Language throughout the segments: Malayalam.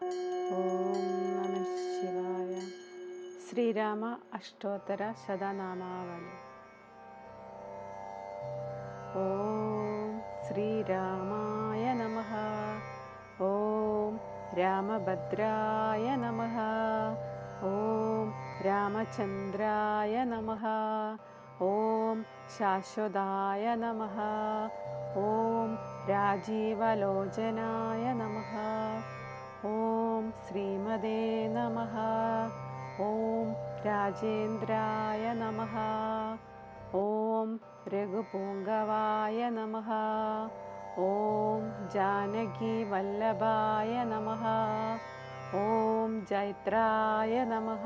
ഓം നമഃ ശിവായ. ശ്രീരാമ അഷ്ടോത്തര ശതനാമാവലി. ഓം ശ്രീരാമായ നമഃ. ഓം രാമഭദ്രായ നമഃ. ഓം രാമചന്ദ്രായ നമഃ. ഓം ശാശ്വതായ നമഃ. ഓം രാജീവലോചനായ നമഃ. ഓം ശ്രീമതേ നമഃ. ഓം രാജേന്ദ്രായ നമഃ. ഓം രഘുപൂങ്കവായ നമഃ. ഓം ജാനകീവല്ലഭായ നമഃ. ഓം ജൈത്രായ നമഃ.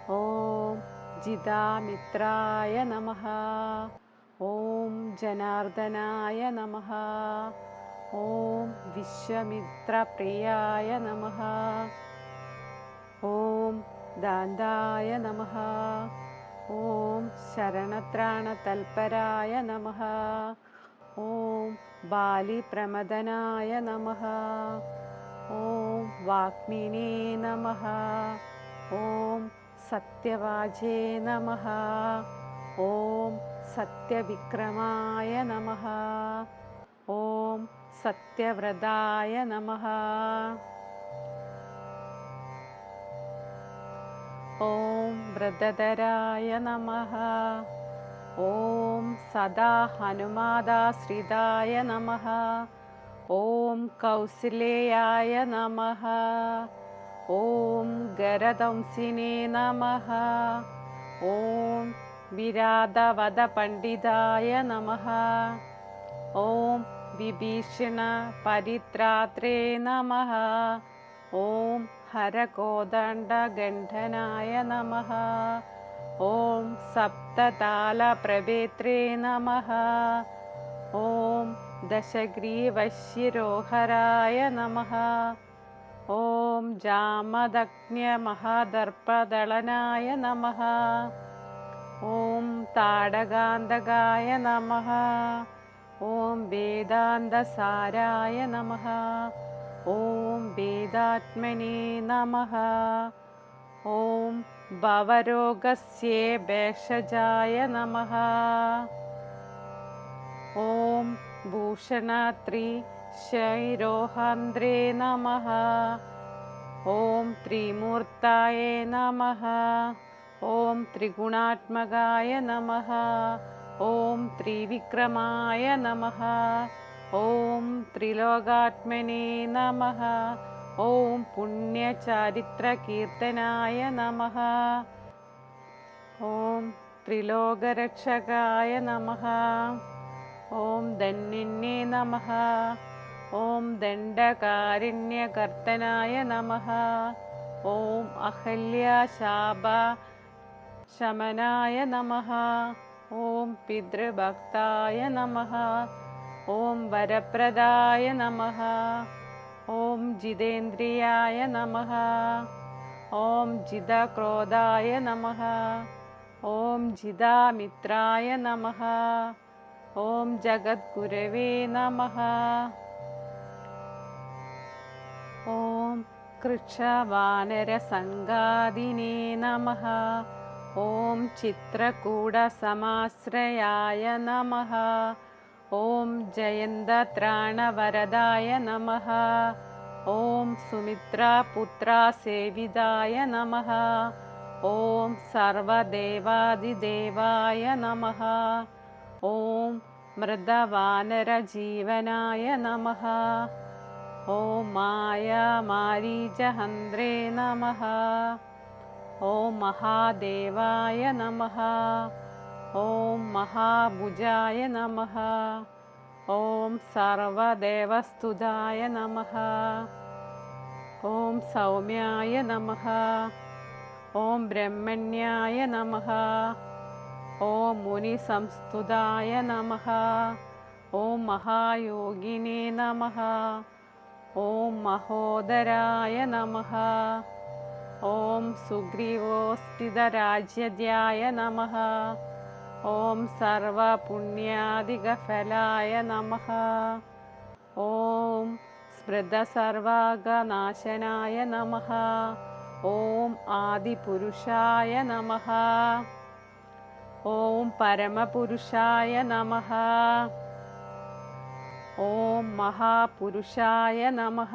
ഓം ജിതാമിത്രായ നമഃ. ഓം ജനാർദ്ദനായ നമഃ. ഓം വിശ്വമിത്രപ്രിയായ നമഃ. ഓം ദാന്തായ നമഃ. ഓം ശരണത്രാണതൽപരായ നമഃ. ഓം ബാലിപ്രമദനായ നമഃ. ഓം വാഗ്മിനേ നമഃ. ഓം സത്യവാചേ നമഃ. ഓം സത്യവിക്രമായ നമഃ. ഓം സത്യവ്രതായ നമഃ. ഓം വൃദ്ധധരായ നമഃ. ഓം സദാ ഹനുമാദാശ്രിതായ നമഃ. ഓം കൗസലേയായ നമഃ. ഓം ഗരദംസിനേ നമഃ. ഓം വിരാധവദപണ്ഡിതായ നമഃ. ഓം വിഭീഷണ പരിത്രാത്രേ നമഃ. ഓം ഹരകോദണ്ഡഗണ്ഡനായ നമഃ. ഓം സപ്തതാളപ്രഭേത്രേ നമഃ. ഓം ദശഗ്രീവശ്ശിരോഹരായ നമഃ. ഓം ജാമദഗ്ന്യമഹാദർപ്പദളനായ നമഃ. ഓം താടകാന്തകായ നമഃ. ഓം വേദാന്തസാരായ നമഃ. ഓം വേദാത്മനേ നമഃ. ഓം ഭവരോഗസ്യേഭേഷജായ നമഃ. ഓം ഭൂഷണത്രിശൈരോഹാന്ദ്രേ നമഃ. ഓം ത്രിമൂർത്തയേ നമഃ. ഓം ത്രിഗുണാത്മകായ നമഃ. ഓം ത്രിവിക്രമായ നമഃ. ഓം ത്രിലോകാത്മനേ നമഃ. ഓം പുണ്യചരിത്രകീർത്തനായ നമഃ. ഓം ത്രിലോകരക്ഷകായ നമഃ. ഓം ധന്യനേ നമഃ. ഓം ദണ്ഡകാരണ്യകർത്തനായ നമഃ. ഓം അഹല്യാശാപശമനായ നമഃ. ഓം പിതൃഭക്തായ നമഃ. ഓം വരപ്രദായ നമഃ. ഓം ജിതേന്ദ്രിയായ നമഃ. ഓം ജിതക്രോധായ നമഃ. ഓം ജിതാമിത്രായ നമഃ. ഓം ജഗദ്ഗുരവേ നമഃ. ഓം കൃച്ഛവാനരസംഘാതിനേ നമഃ. ഓം ചിത്രകൂടസമാശ്രയായ നമഃ. ഓം ജയന്തത്രാണവരദായ നമഃ. ഓം സുമിത്രാപുത്രാസേവിതായ നമഃ. ഓം സർവദേവാദിദേവായ നമഃ. ഓം മൃതവാനരജീവനായ നമഃ. ഓം മായാമാരീചഹന്ത്രേ നമഃ. ഓം മഹാദേവായ നമഃ. ഓം മഹാഭുജായ നമഃ. ഓം സർവദേവസ്തുതായ നമഃ. ഓം സൗമ്യായ നമഃ. ഓം ബ്രഹ്മണ്യായ നമഃ. ഓം മുനിസംസ്തുതായ നമഃ. ഓം മഹായോഗിനേ നമഃ. ഓം മഹോദരായ നമഃ. ഓം സുഗ്രീവോസ്ഥിതരാജ്യധ്യായ നമഃ. ഓം സർവപുണ്യാധികഫലായ നമഃ. ഓം സ്മൃതസർവാഗനാശനായ നമഃ. ഓം ആദിപുരുഷായ നമഃ. ഓം പരമപുരുഷായ നമഃ. ഓം മഹാപുരുഷായ നമഃ.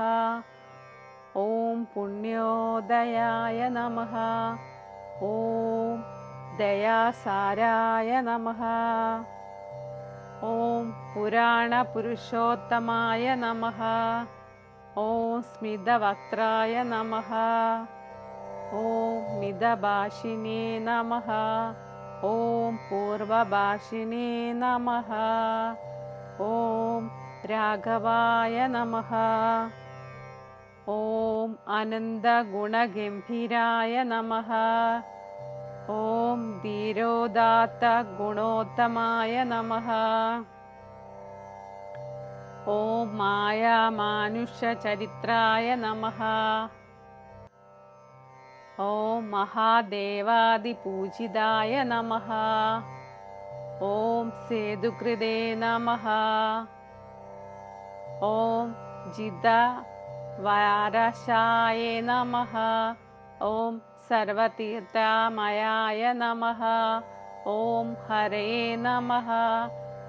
ഓം പുണ്യോദയായ നമഃ. ഓം ദയാസാരായ നമഃ. ഓം പുരാണപുരുഷോത്തമായ നമഃ. ഓം സ്മിതവക്ത്രായ നമഃ. ഓം മിതഭാഷിനേ നമഃ. ഓം പൂർവഭാഷിനേ നമഃ. ഓം രാഘവായ നമഃ. ഓം അനന്തഗുണഗംഭീരായ നമഃ. ഓം ധീരോദാത്ത ഗുണോത്തമായ നമഃ. ഓം മായാമാനുഷചരിത്രായ നമഃ. ഓം മഹാദേവാദിപൂജിതായ നമഃ. ഓം സേതുകൃതേ നമഃ. ഓം ജിതവാരശായ നമഃ. ഓം സർവതീർത്ഥമയായ നമഃ. ഓം ഹരേ നമഃ.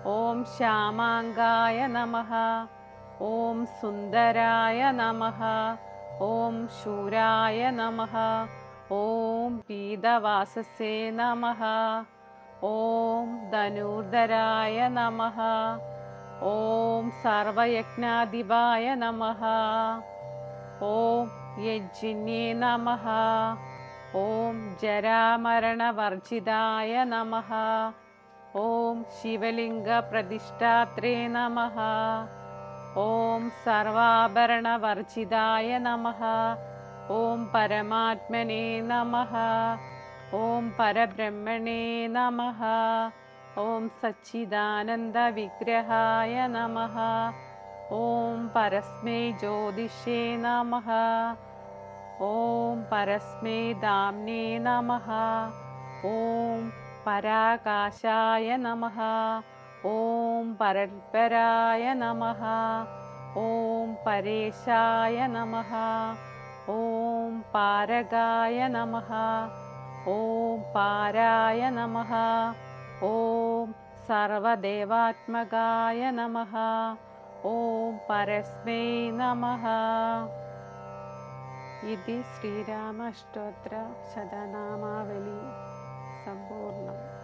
ഓം ശ്യാമാംഗായ നമഃ. ഓം സുന്ദരായ നമഃ. ഓം ശൂരായ നമഃ. ഓം പീതവാസസേ നമഃ. ഓം ധനുർധരായ നമഃ. ഓം സർവയജ്ഞാധിപായ നമഃ. ഓം യജ്ഞേ നമഃ. ഓം ജരാമരണവർജിതായ നമഃ. ഓം ശിവലിംഗപ്രതിഷ്ഠാത്രേ നമഃ. ഓം സർവാഭരണവർജിതായ നമഃ. ഓം പരമാത്മനേ നമഃ. ഓം പരബ്രഹ്മണേ നമഃ. ഓം സച്ചിദാനന്ദവിഗ്രഹായ നമഃ. ഓം പരസ്മൈ ജ്യോതിഷേ നമഃ. ഓം പരസ്മൈ ധാമ്നേ നമഃ. ഓം പരാകാശായ നമഃ. ഓം പരൽപരായ നമഃ. ഓം പരേശായ നമഃ. ഓം പാരകായ നമഃ. ഓം പാരായ നമഃ. ഓം സർവദേവാത്മകായ നമഃ. ഓം പരസ്മൈ നമഃ. ഇതി ശ്രീരാമ അഷ്ടോത്തര ശതനാമാവലി സമ്പൂർണം.